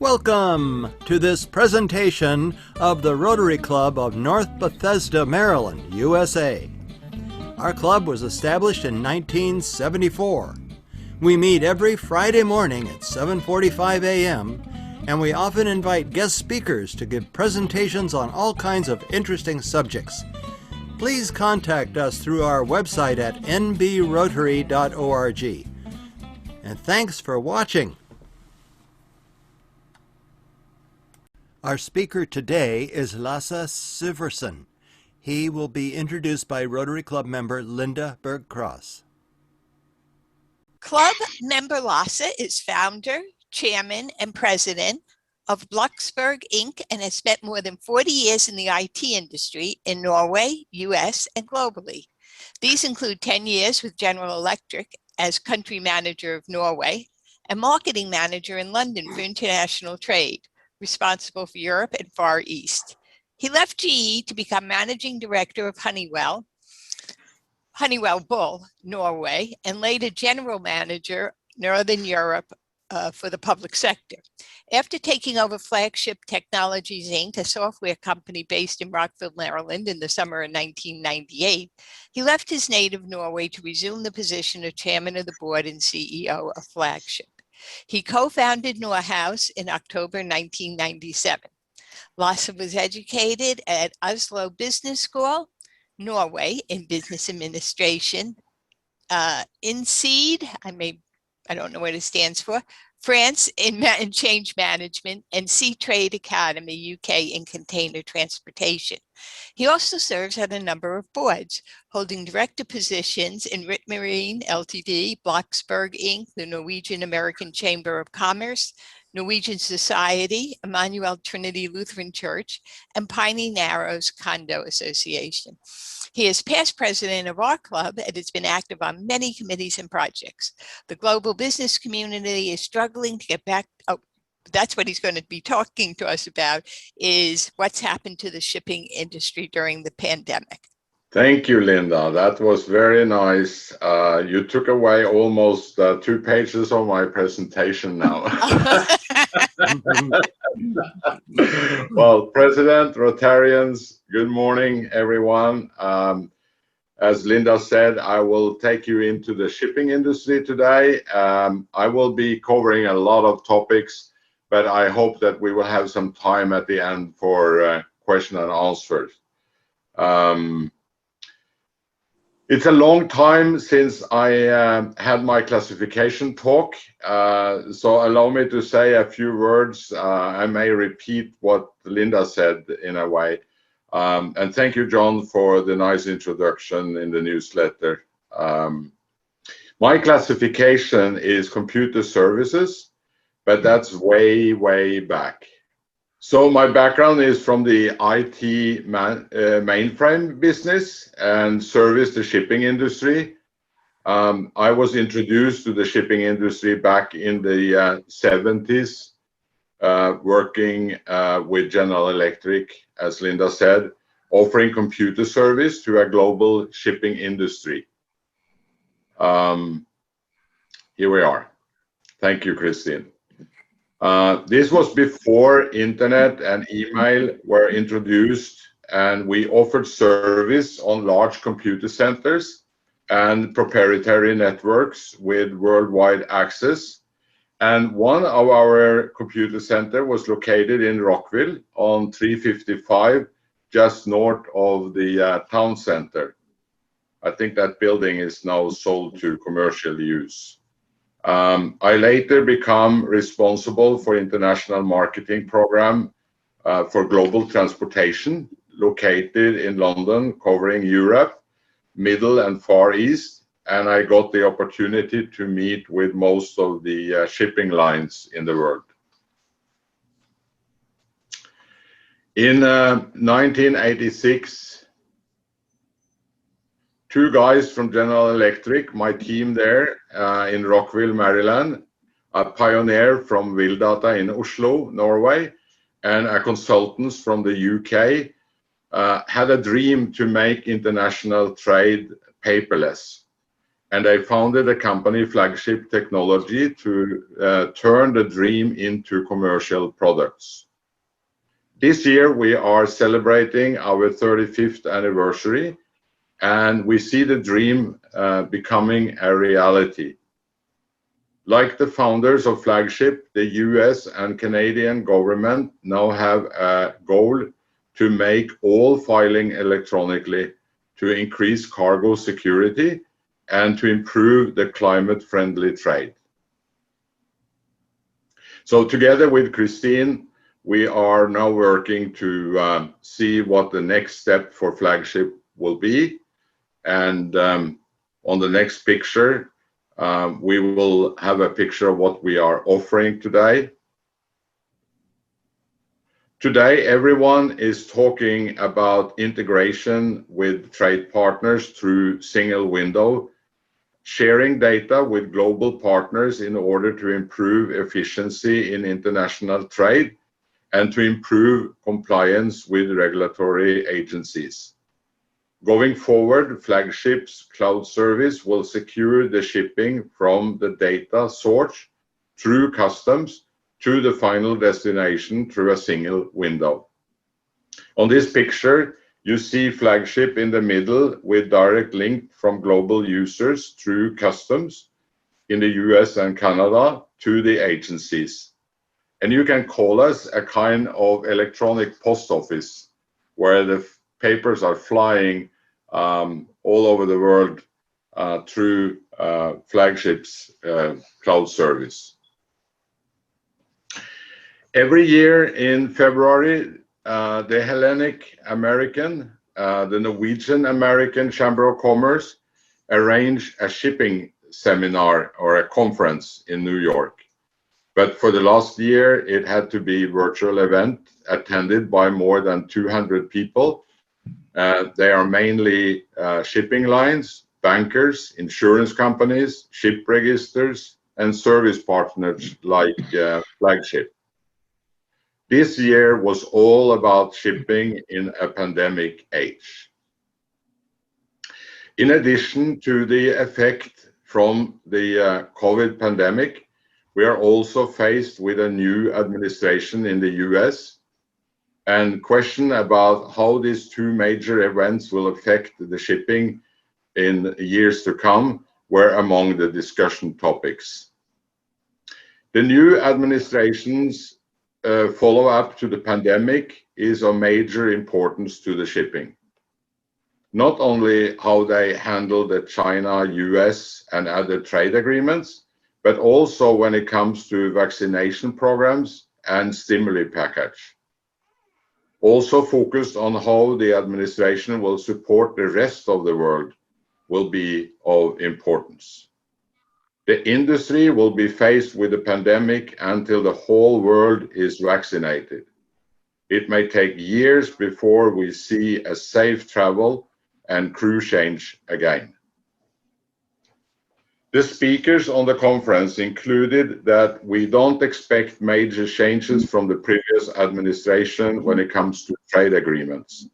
Welcome to this presentation of the Rotary Club of North Bethesda, Maryland, USA. Our club was established in 1974. We meet every Friday morning at 7:45 a.m., and we often invite guest speakers to give presentations on all kinds of interesting subjects. Please contact us through our website at nbrotary.org. And thanks for watching. Our speaker today is Lasse Syversen. He will be introduced by Rotary Club member Linda Berg-Cross. Club member Lasse is founder, chairman, and president of Bloksberg Inc. and has spent more than 40 years in the IT industry in Norway, US, and globally. These include 10 years with General Electric as country manager of Norway and marketing manager in London for international trade, responsible for Europe and Far East. He left GE to become managing director of Honeywell Bull, Norway, and later general manager, Northern Europe for the public sector. After taking over Flagship Technologies, Inc., a software company based in Rockville, Maryland, in the summer of 1998, he left his native Norway to resume the position of chairman of the board and CEO of Flagship. He co-founded NorHouse in October 1997. Lasse was educated at Oslo Business School, Norway, in business administration, INSEAD, I don't know what it stands for, France in change management, and Sea Trade Academy, UK, in container transportation. He also serves on a number of boards, holding director positions in Ritmarine Ltd, Bloksberg Inc, the Norwegian-American Chamber of Commerce, Norwegian Society, Emmanuel Trinity Lutheran Church, and Piney Narrows Condo Association. He is past president of our club and has been active on many committees and projects. The global business community is struggling to get back. Oh, that's what he's going to be talking to us about, is what's happened to the shipping industry during the pandemic. Thank you, Linda. That was very nice. You took away almost 2 pages of my presentation now. Well, President, Rotarians, good morning, everyone. As Linda said, I will take you into the shipping industry today. I will be covering a lot of topics, but I hope that we will have some time at the end for question and answers. It's a long time since I had my classification talk, so allow me to say a few words. I may repeat what Linda said in a way. And thank you, John, for the nice introduction in the newsletter. My classification is computer services, but that's way, way back. So my background is from the IT mainframe business and service the shipping industry. I was introduced to the shipping industry back in the 70s, working with General Electric, as Linda said, offering computer service to a global shipping industry. Here we are. Thank you, Christine. This was before internet and email were introduced, and we offered service on large computer centers and proprietary networks with worldwide access. And one of our computer center was located in Rockville on 355, just north of the town center. I think that building is now sold to commercial use. I later become responsible for international marketing program for global transportation, located in London, covering Europe, Middle and Far East, and I got the opportunity to meet with most of the shipping lines in the world. In 1986, 2 guys from General Electric, my team there in Rockville, Maryland, a pioneer from Vildata in Oslo, Norway, and a consultant from the UK, had a dream to make international trade paperless. and they founded a company, Flagship Technology, to turn the dream into commercial products. This year we are celebrating our 35th anniversary, and we see the dream becoming a reality. Like the founders of Flagship, the US and Canadian government now have a goal to make all filing electronically, to increase cargo security and to improve the climate-friendly trade. So together with Christine, we are now working to see what the next step for Flagship will be. And on the next picture, we will have a picture of what we are offering today. Today, everyone is talking about integration with trade partners through single window, sharing data with global partners in order to improve efficiency in international trade and to improve compliance with regulatory agencies. Going forward, Flagship's cloud service will secure the shipping from the data source through customs to the final destination through a single window. On this picture, you see Flagship in the middle with direct link from global users through customs in the US and Canada to the agencies. And you can call us a kind of electronic post office where the papers are flying all over the world through Flagship's cloud service. Every year in February, the Hellenic American, the Norwegian-American Chamber of Commerce arrange a shipping seminar or a conference in New York. But for the last year, it had to be a virtual event attended by more than 200 people. They are mainly shipping lines, bankers, insurance companies, ship registers, and service partners like Flagship. This year was all about shipping in a pandemic age. In addition to the effect from the COVID pandemic, we are also faced with a new administration in the US, and question about how these two major events will affect the shipping in years to come were among the discussion topics. The new administration's follow-up to the pandemic is of major importance to the shipping. Not only how they handle the China, US, and other trade agreements, but also when it comes to vaccination programs and stimuli package. Also focused on how the administration will support the rest of the world will be of importance. The industry will be faced with the pandemic until the whole world is vaccinated. It may take years before we see a safe travel and crew change again. The speakers on the conference included that we don't expect major changes from the previous administration when it comes to trade agreements.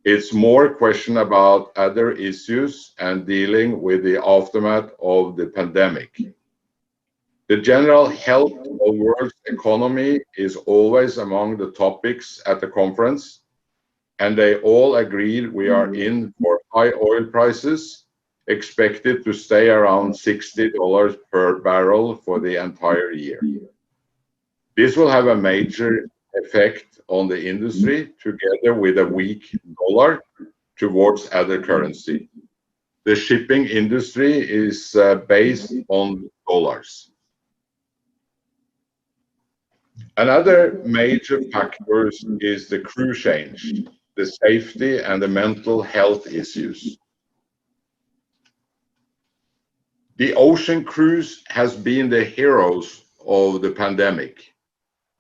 It's more a question about other issues and dealing with the aftermath of the pandemic. The general health of the world's economy is always among the topics at the conference, and they all agreed we are in for high oil prices, expected to stay around $60 per barrel for the entire year. This will have a major effect on the industry together with a weak dollar towards other currency. The shipping industry is based on dollars. Another major factor is the crew change, the safety and the mental health issues. The ocean crews has been the heroes of the pandemic,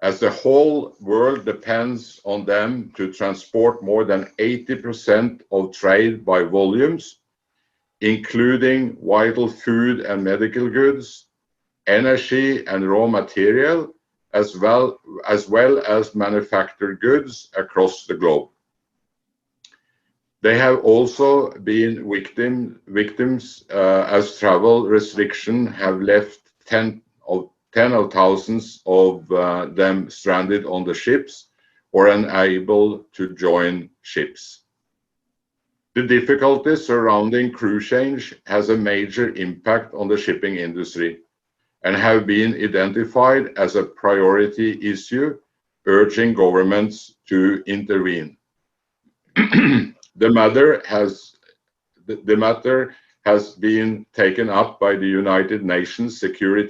as the whole world depends on them to transport more than 80% of trade by volumes, including vital food and medical goods, energy and raw material, as well as manufactured goods across the globe. They have also been victims as travel restrictions have left tens of thousands of them stranded on the ships or unable to join ships. The difficulties surrounding crew change has a major impact on the shipping industry and have been identified as a priority issue, urging governments to intervene. The matter has been taken up by the United Nations Secretary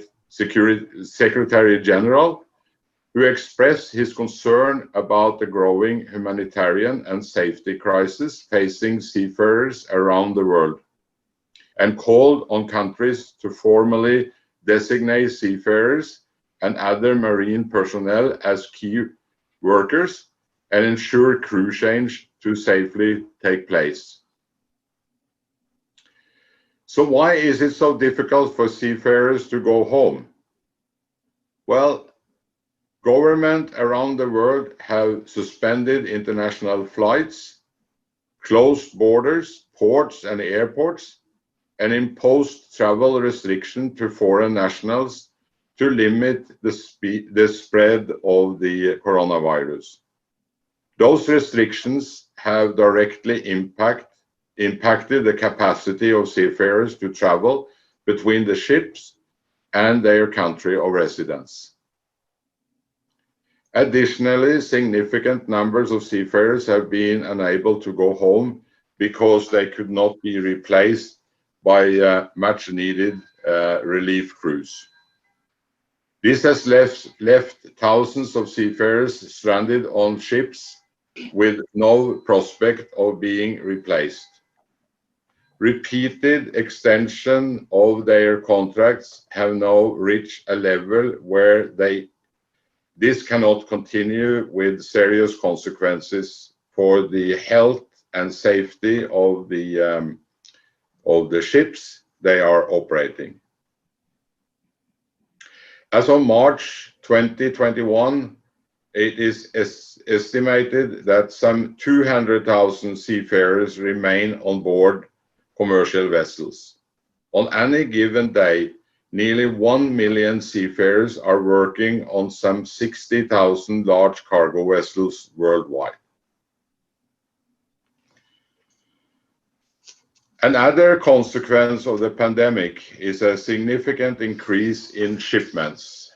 General, who expressed his concern about the growing humanitarian and safety crisis facing seafarers around the world, and called on countries to formally designate seafarers and other marine personnel as key workers and ensure crew change to safely take place. So why is it so difficult for seafarers to go home? Well, governments around the world have suspended international flights, closed borders, ports and airports, and imposed travel restrictions to foreign nationals to limit the spread of the coronavirus. Those restrictions have directly impacted the capacity of seafarers to travel between the ships and their country of residence. Additionally, significant numbers of seafarers have been unable to go home because they could not be replaced by much needed relief crews. This has left thousands of seafarers stranded on ships with no prospect of being replaced. Repeated extension of their contracts have now reached a level where this cannot continue, with serious consequences for the health and safety of the ships they are operating. As of March 2021, it is estimated that some 200,000 seafarers remain on board commercial vessels. On any given day, nearly 1 million seafarers are working on some 60,000 large cargo vessels worldwide. Another consequence of the pandemic is a significant increase in shipments.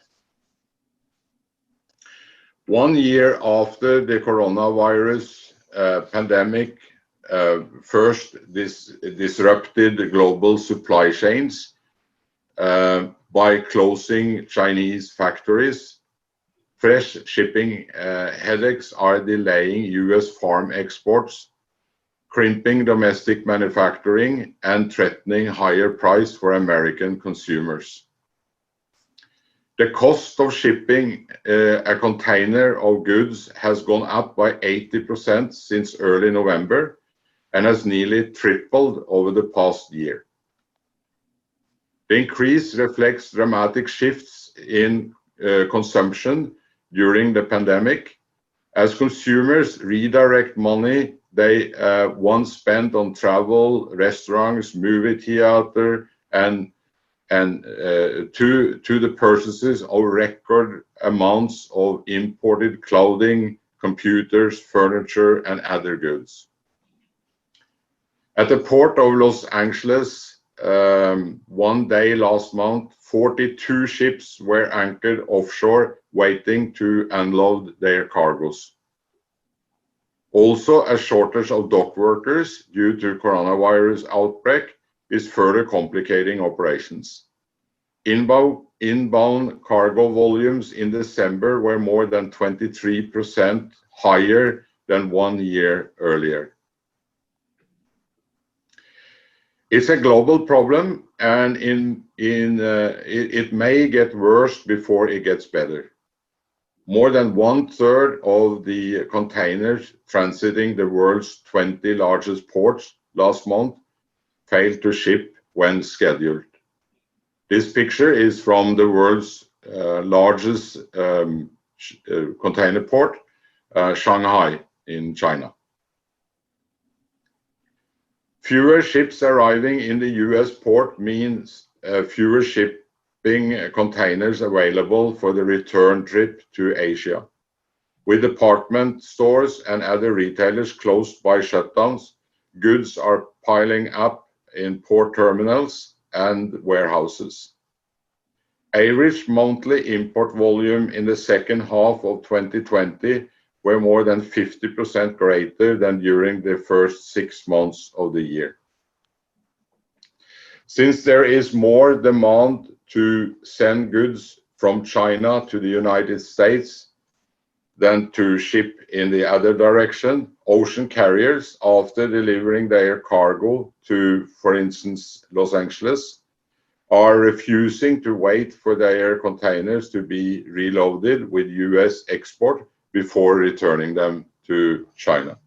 1 year after the coronavirus pandemic first disrupted global supply chains by closing Chinese factories, fresh shipping headaches are delaying US farm exports, crimping domestic manufacturing, and threatening higher price for American consumers. The cost of shipping a container of goods has gone up by 80% since early November and has nearly tripled over the past year. The increase reflects dramatic shifts in consumption during the pandemic as consumers redirect money they once spent on travel, restaurants, movie theater, and to the purchases of record amounts of imported clothing, computers, furniture, and other goods. At the port of Los Angeles, one day last month, 42 ships were anchored offshore waiting to unload their cargoes. Also, a shortage of dock workers due to coronavirus outbreak is further complicating operations. Inbound cargo volumes in December were more than 23% higher than 1 year earlier. It's a global problem, and it may get worse before it gets better. More than 1/3 of the containers transiting the world's 20 largest ports last month failed to ship when scheduled. This picture is from the world's largest container port, Shanghai in China. Fewer ships arriving in the US port means fewer shipping containers available for the return trip to Asia. With department stores and other retailers closed by shutdowns, goods are piling up in port terminals and warehouses. Average monthly import volume in the second half of 2020 were more than 50% greater than during the first 6 months of the year. Since there is more demand to send goods from China to the United States than to ship in the other direction, ocean carriers, after delivering their cargo to, for instance, Los Angeles, are refusing to wait for their containers to be reloaded with US export before returning them to China.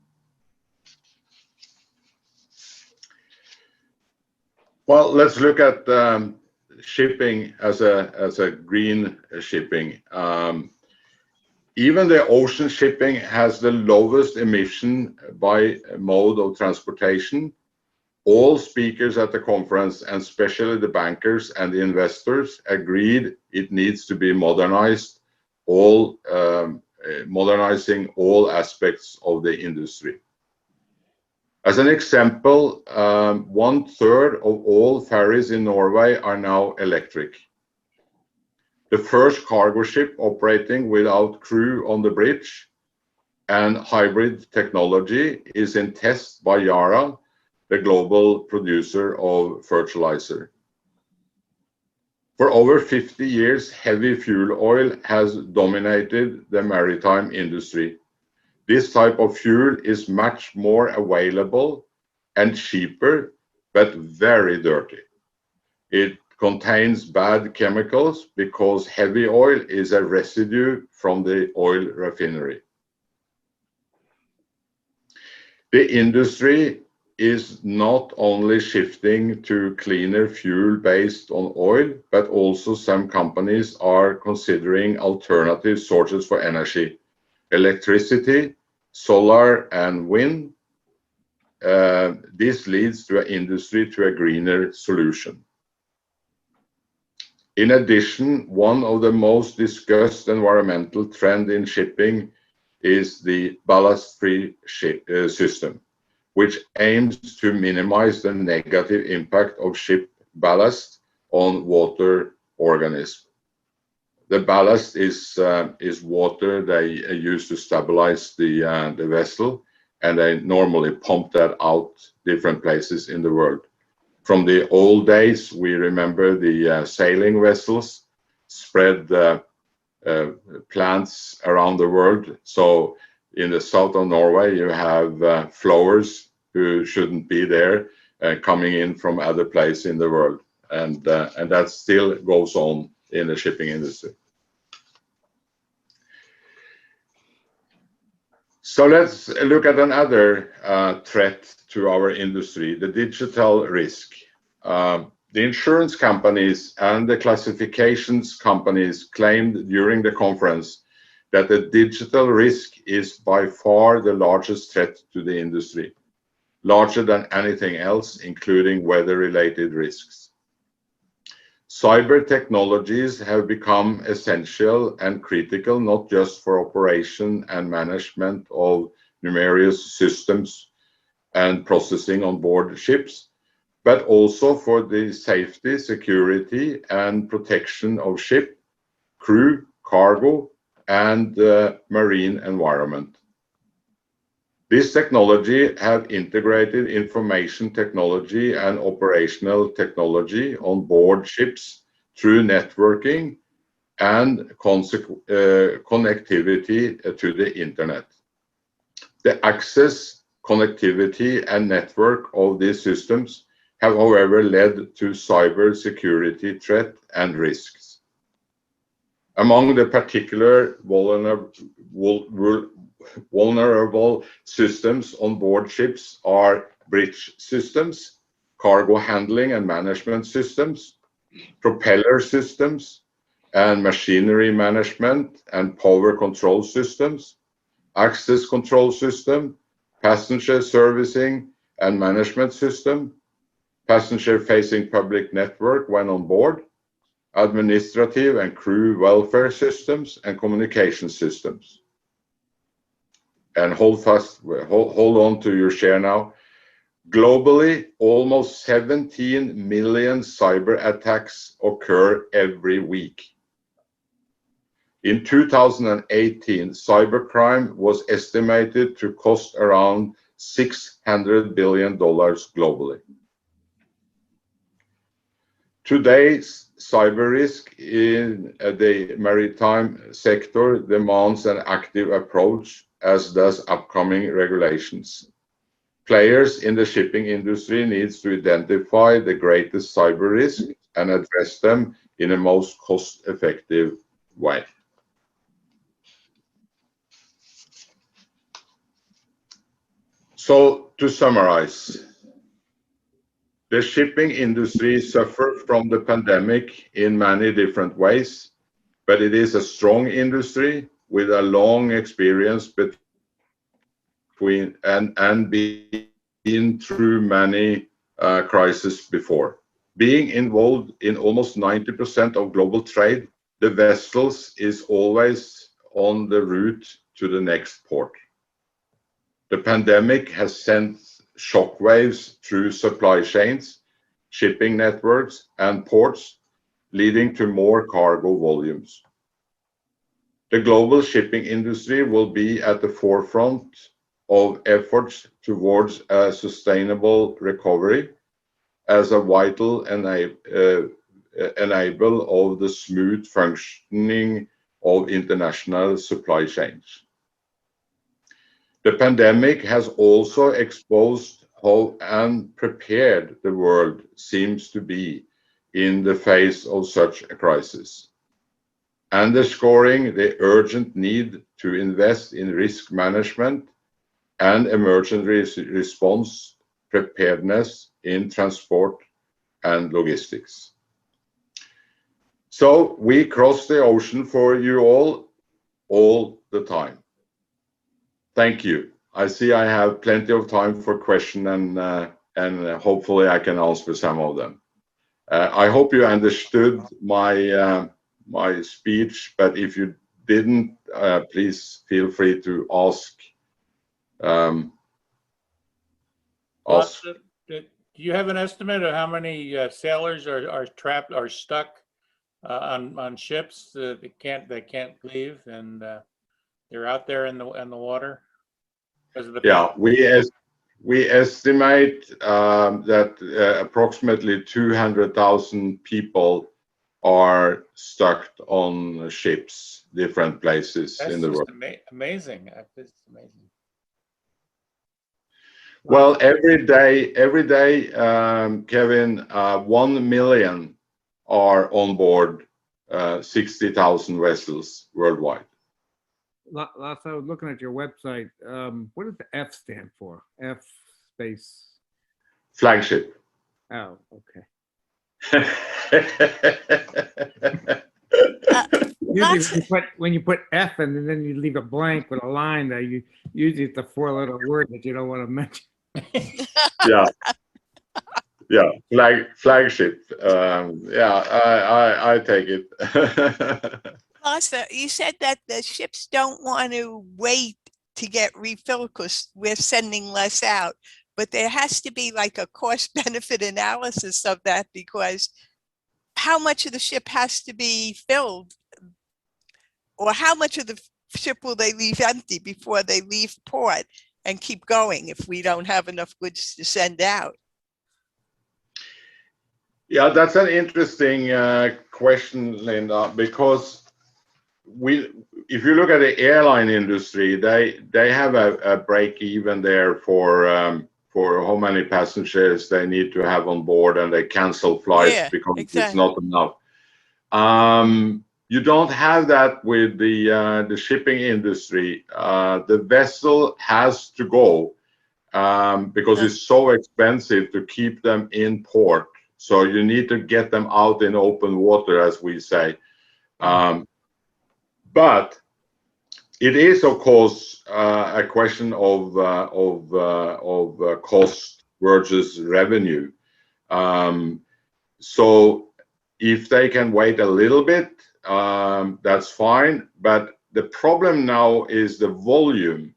Well, let's look at shipping as a green shipping. Even the ocean shipping has the lowest emission by mode of transportation. All speakers at the conference, and especially the bankers and the investors, agreed it needs to be modernized, modernizing all aspects of the industry. As an example, 1/3 of all ferries in Norway are now electric. The first cargo ship operating without crew on the bridge and hybrid technology is in test by Yara, the global producer of fertilizer. For over 50 years, heavy fuel oil has dominated the maritime industry. This type of fuel is much more available and cheaper, but very dirty. It contains bad chemicals because heavy oil is a residue from the oil refinery. The industry is not only shifting to cleaner fuel based on oil, but also some companies are considering alternative sources for energy, electricity, solar and wind. This leads to an industry to a greener solution. In addition, one of the most discussed environmental trends in shipping is the ballast-free system, which aims to minimize the negative impact of ship ballast on water organisms. The ballast is water they use to stabilize the vessel, and they normally pump that out different places in the world. From the old days, we remember the sailing vessels spread plants around the world. So in the south of Norway, you have flowers who shouldn't be there coming in from other places in the world. And that still goes on in the shipping industry. So let's look at another threat to our industry, the digital risk. The insurance companies and the classifications companies claimed during the conference that the digital risk is by far the largest threat to the industry, larger than anything else, including weather-related risks. Cyber technologies have become essential and critical, not just for operation and management of numerous systems and processing on board ships, but also for the safety, security, and protection of ship, crew, cargo, and the marine environment. This technology have integrated information technology and operational technology on board ships through networking and connectivity to the internet. The access, connectivity, and network of these systems have, however, led to cyber security threat and risks. Among the particular vulnerable systems on board ships are bridge systems, cargo handling and management systems, propeller systems, and machinery management and power control systems, access control system, passenger servicing, and management system, passenger-facing public network when on board, administrative and crew welfare systems, and communication systems. And hold on to your share now. Globally, almost 17 million cyber attacks occur every week. In 2018, cybercrime was estimated to cost around $600 billion globally. Today's cyber risk in the maritime sector demands an active approach, as does upcoming regulations. Players in the shipping industry need to identify the greatest cyber risk and address them in a most cost-effective way. So, to summarize, the shipping industry suffered from the pandemic in many different ways, but it is a strong industry with a long experience between and been through many crises before. Being involved in almost 90% of global trade, the vessels is always on the route to the next port. The pandemic has sent shockwaves through supply chains, shipping networks, and ports, leading to more cargo volumes. The global shipping industry will be at the forefront of efforts towards a sustainable recovery as a vital enabler of the smooth functioning of international supply chains. The pandemic has also exposed how unprepared the world seems to be in the face of such a crisis, underscoring the urgent need to invest in risk management and emergency response preparedness in transport and logistics. So we cross the ocean for you all the time. Thank you. I see I have plenty of time for questions, and hopefully I can answer some of them. I hope you understood my my speech, but if you didn't, please feel free to ask. Do you have an estimate of how many sailors are trapped or stuck on ships that they can't leave, and they're out there in the water? Yeah, we estimate that approximately 200,000 people are stuck on ships, different places in the world. Amazing. That's amazing. Well, every day, Kevin, 1 million are on board 60,000 vessels worldwide. Lasse, I was looking at your website. What does the F stand for? F space. Flagship. Oh, okay. Usually when you put F and then you leave a blank with a line there, you usually it's a 4-letter word that you don't want to mention. Yeah, flagship. I take it. Lasse, you said that the ships don't want to wait to get refilled because we're sending less out, but there has to be like a cost-benefit analysis of that, because how much of the ship has to be filled, or how much of the ship will they leave empty before they leave port and keep going if we don't have enough goods to send out? Yeah, that's an interesting question, Linda, because if you look at the airline industry, they have a break even there for how many passengers they need to have on board, and they cancel flights because it's not enough. You don't have that with the shipping industry. The vessel has to go because it's so expensive to keep them in port. So you need to get them out in open water, as we say. But it is, of course, a question of cost versus revenue. So if they can wait a little bit, that's fine. But the problem now is the volume.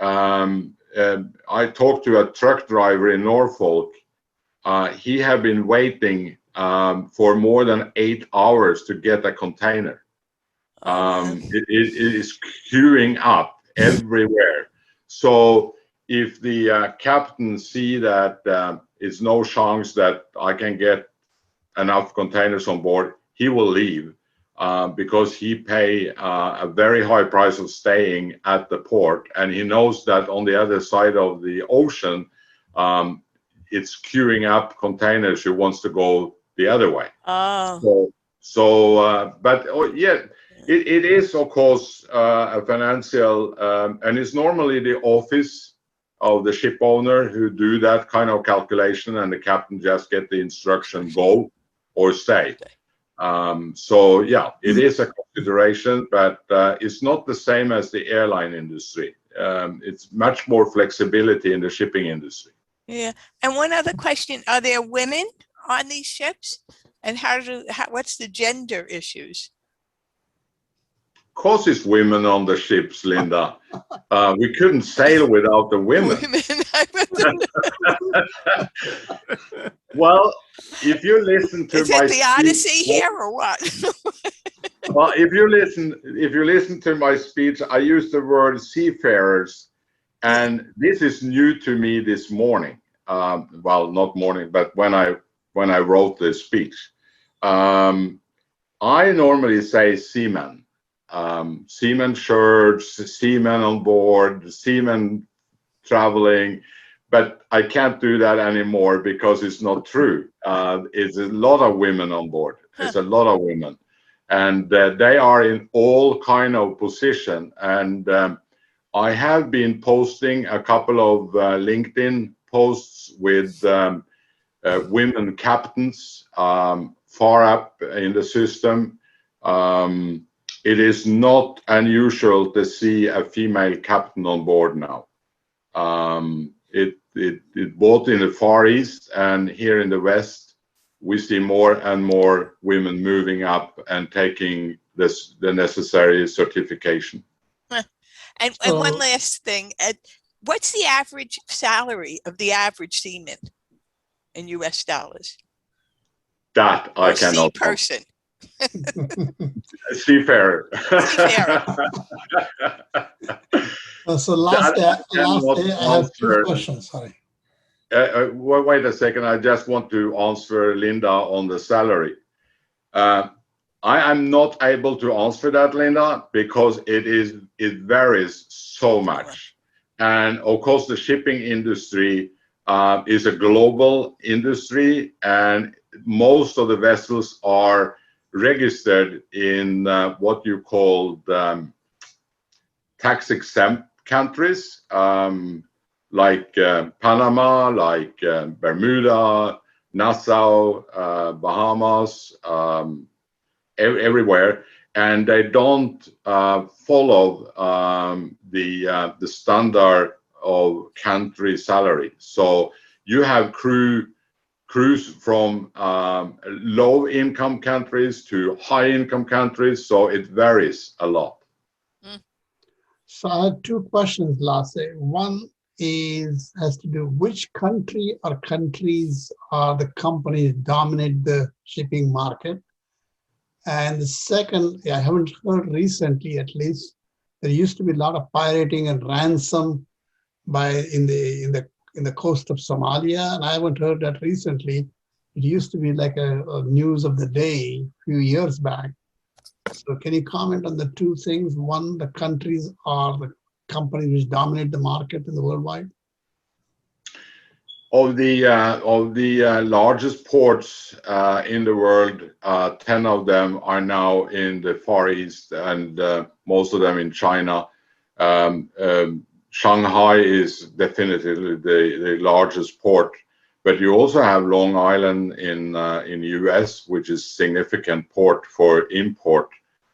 I talked to a truck driver in Norfolk. He had been waiting for more than 8 hours to get a container. It is queuing up everywhere. So if the captain see that it's no chance that I can get enough containers on board, he will leave because he pay a very high price of staying at the port, and he knows that on the other side of the ocean, it's queuing up containers who wants to go the other way. Oh. But yeah, it is of course a financial, and it's normally the office of the ship owner who do that kind of calculation, and the captain just get the instruction go or stay. So yeah, it is a consideration, but it's not the same as the airline industry. It's much more flexibility in the shipping industry. Yeah. And one other question, are there women on these ships? And what's the gender issues? Of course it's women on the ships, Linda. We couldn't sail without the women. Well, if you listen to Is it the Odyssey here or what? Well, if you listen to my speech, I use the word seafarers, and this is new to me this morning. Well, not morning, but when I wrote this speech, I normally say seamen, seamen shirts, seamen on board, seamen traveling, but I can't do that anymore because it's not true. It's a lot of women on board. It's a lot of women, and they are in all kind of position. And I have been posting a couple of LinkedIn posts with women captains far up in the system. It is not unusual to see a female captain on board now. It both in the Far East and here in the West, we see more and more women moving up and taking the necessary certification. And one last thing, what's the average salary of the average seaman in US dollars? That I cannot. Person. Seafarer. So last day I have two questions. Sorry. Wait a second. I just want to answer Linda on the salary. I am not able to answer that, Linda, because it varies so much. And of course, the shipping industry is a global industry, and most of the vessels are registered in what you call tax exempt countries, like Panama, like Bermuda, Nassau, Bahamas, everywhere, and they don't follow the standard of country salary. So you have crews from low income countries to high income countries, so it varies a lot. So I have two questions, Lasse. One has to do which country or countries are the companies dominate the shipping market. And the second, I haven't heard recently, at least, there used to be a lot of pirating and ransom in the coast of Somalia, and I haven't heard that recently. It used to be like a news of the day a few years back. So can you comment on the two things? One, the countries are the companies which dominate the market in the worldwide. Of the largest ports in the world, 10 of them are now in the Far East, and most of them in China. Shanghai is definitely the largest port, but you also have Long Island in the US, which is significant port for import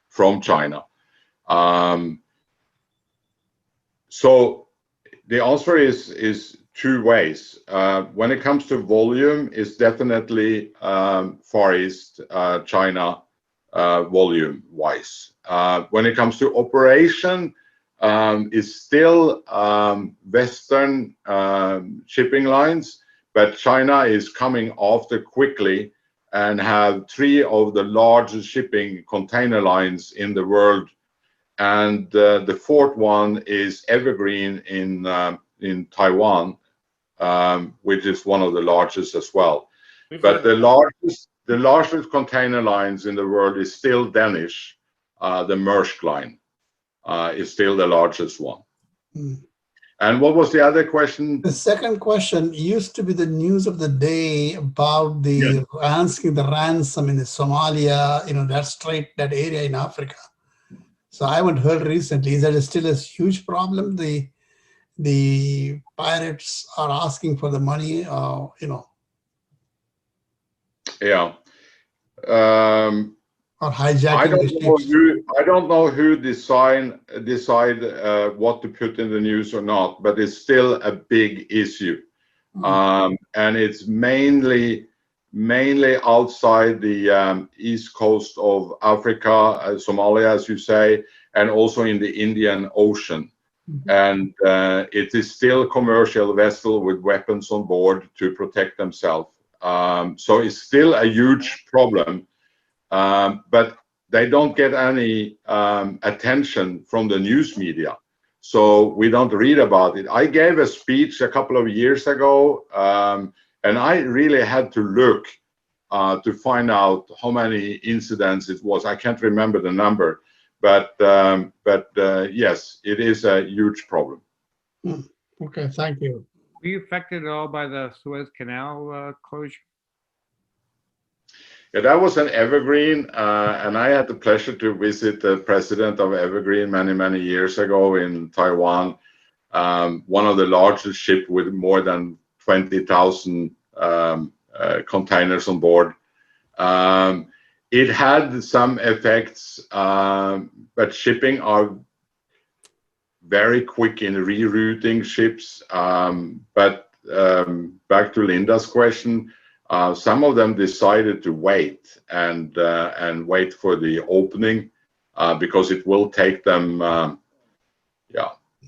from China. So the answer is two ways. When it comes to volume, it's definitely Far East, China, volume-wise. When it comes to operation, it's still Western shipping lines, but China is coming after quickly and have 3 of the largest shipping container lines in the world. And the 4th one is Evergreen in Taiwan, which is one of the largest as well. But the largest container lines in the world is still Danish. The Maersk line is still the largest one. And what was the other question? The second question used to be the news of the day about the asking the ransom in the Somalia, that strait, that area in Africa. So I haven't heard recently. Is that still a huge problem? The pirates are asking for the money, Yeah. or hijacking the ships. I don't know who decide what to put in the news or not, but it's still a big issue. And it's mainly outside the east coast of Africa, Somalia, as you say, and also in the Indian Ocean. And it is still a commercial vessel with weapons on board to protect themselves. So it's still a huge problem. But they don't get any attention from the news media, so we don't read about it. I gave a speech a couple of years ago, and I really had to look to find out how many incidents it was. I can't remember the number, but yes, it is a huge problem. Okay, thank you. Were you affected at all by the Suez Canal closure? Yeah, that was an Evergreen, and I had the pleasure to visit the president of Evergreen many years ago in Taiwan. One of the largest ships with more than 20,000 containers on board. It had some effects, but shipping are very quick in rerouting ships. But back to Linda's question, some of them decided to wait and wait for the opening because it will take them,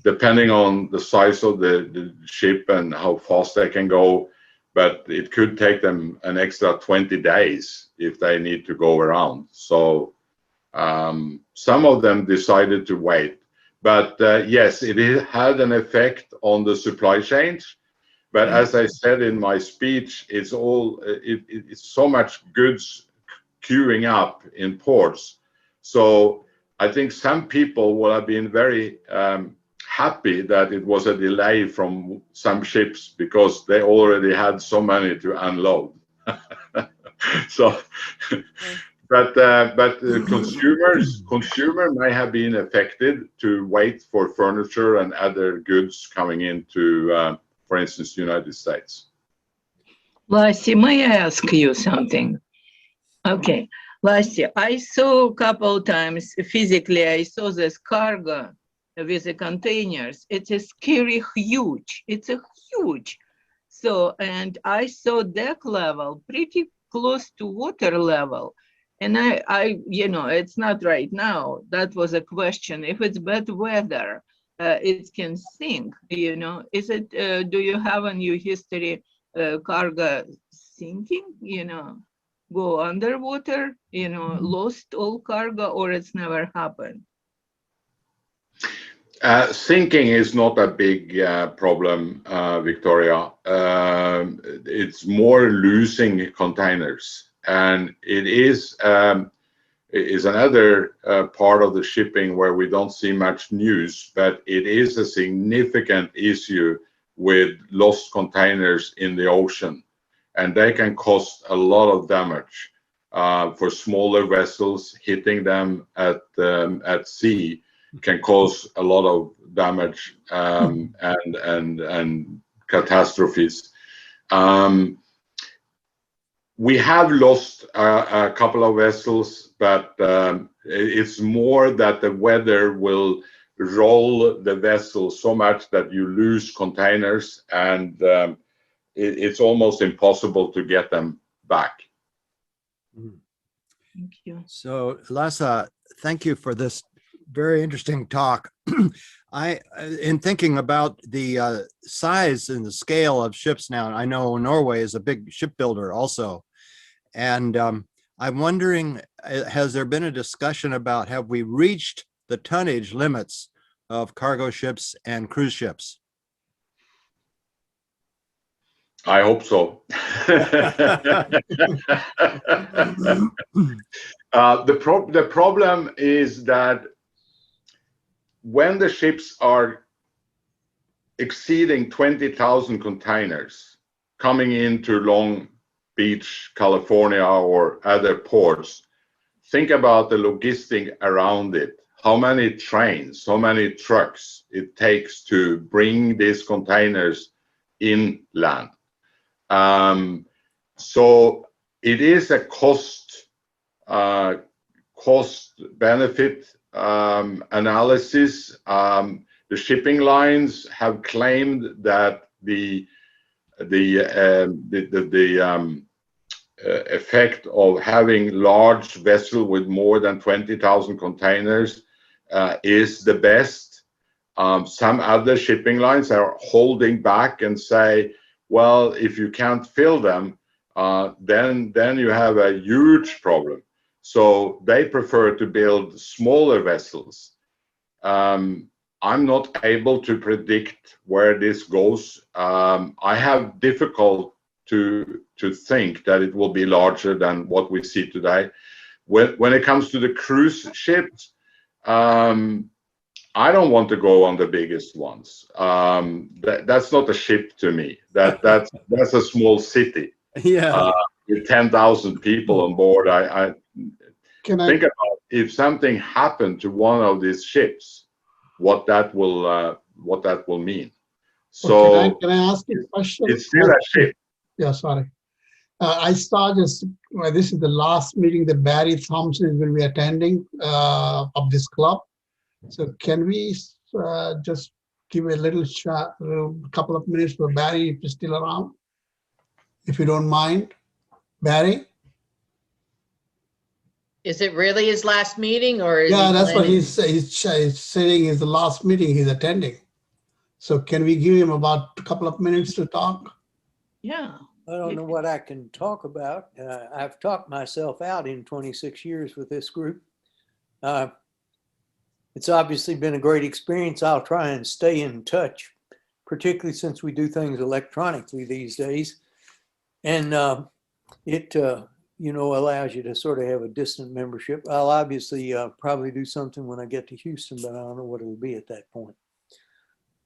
depending on the size of the ship and how fast they can go, but it could take them an extra 20 days if they need to go around. So some of them decided to wait, but yes, it had an effect on the supply chains. But as I said in my speech, it's so much goods queuing up in ports. So I think some people will have been very happy that it was a delay from some ships because they already had so many to unload. So, but consumer may have been affected to wait for furniture and other goods coming into, for instance, United States. Lasse, may I ask you something? Okay, Lasse, I saw a couple times physically, I saw this cargo with the containers. It is scary huge. It's a huge. So, and I saw deck level pretty close to water level. And I it's not right now. That was a question. If it's bad weather, it can sink, Is it, do you have a new history, cargo sinking, go underwater, lost all cargo, or it's never happened? Sinking is not a big problem, Victoria. It's more losing containers. And it is another part of the shipping where we don't see much news, but it is a significant issue with lost containers in the ocean. And they can cause a lot of damage for smaller vessels. Hitting them at sea can cause a lot of damage and catastrophes. We have lost a couple of vessels, but it's more that the weather will roll the vessel so much that you lose containers, and it's almost impossible to get them back. Thank you. So, Lasse, thank you for this very interesting talk. In thinking about the size and the scale of ships now, I know Norway is a big shipbuilder also. And I'm wondering, has there been a discussion about, have we reached the tonnage limits of cargo ships and cruise ships? I hope so. The problem is that when the ships are exceeding 20,000 containers coming into Long Beach, California, or other ports, think about the logistic around it. How many trains, how many trucks it takes to bring these containers inland. So it is a cost benefit analysis. The shipping lines have claimed that the effect of having large vessel with more than 20,000 containers is the best. Some other shipping lines are holding back and say, well, if you can't fill them, then you have a huge problem. So they prefer to build smaller vessels. I'm not able to predict where this goes. I have difficult to think that it will be larger than what we see today. When it comes to the cruise ships, I don't want to go on the biggest ones. That's not a ship to me. That's a small city. Yeah. With 10,000 people on board. I think about if something happened to one of these ships, what that will mean. So can I ask you a question? It's still a ship. Yeah, sorry. I saw this. Well, this is the last meeting that Barry Thompson is going to be attending of this club. So can we just give a little chat, a couple of minutes for Barry if he's still around, if you don't mind, Barry? Is it really his last meeting, or is Yeah, he that's what planning? he's saying is the last meeting he's attending. So can we give him about a couple of minutes to talk? Yeah. I don't know what I can talk about. I've talked myself out in 26 years with this group. It's obviously been a great experience. I'll try and stay in touch, particularly since we do things electronically these days. And it allows you to sort of have a distant membership. I'll obviously probably do something when I get to Houston, but I don't know what it'll be at that point.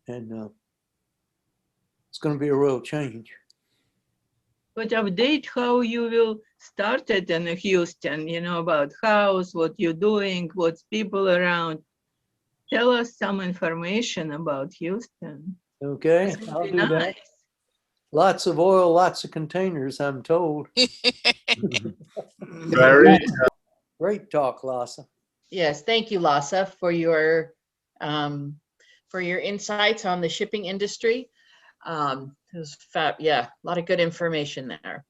And it's going to be a real change. But update how you will start it in Houston, about house, what you're doing, what's people around. Tell us some information about Houston. Okay, I'll do that. Lots of oil, lots of containers, I'm told. Very Great talk, Lasse. Yes, thank you, Lasse, for your insights on the shipping industry. It was fab. Yeah, a lot of good information there.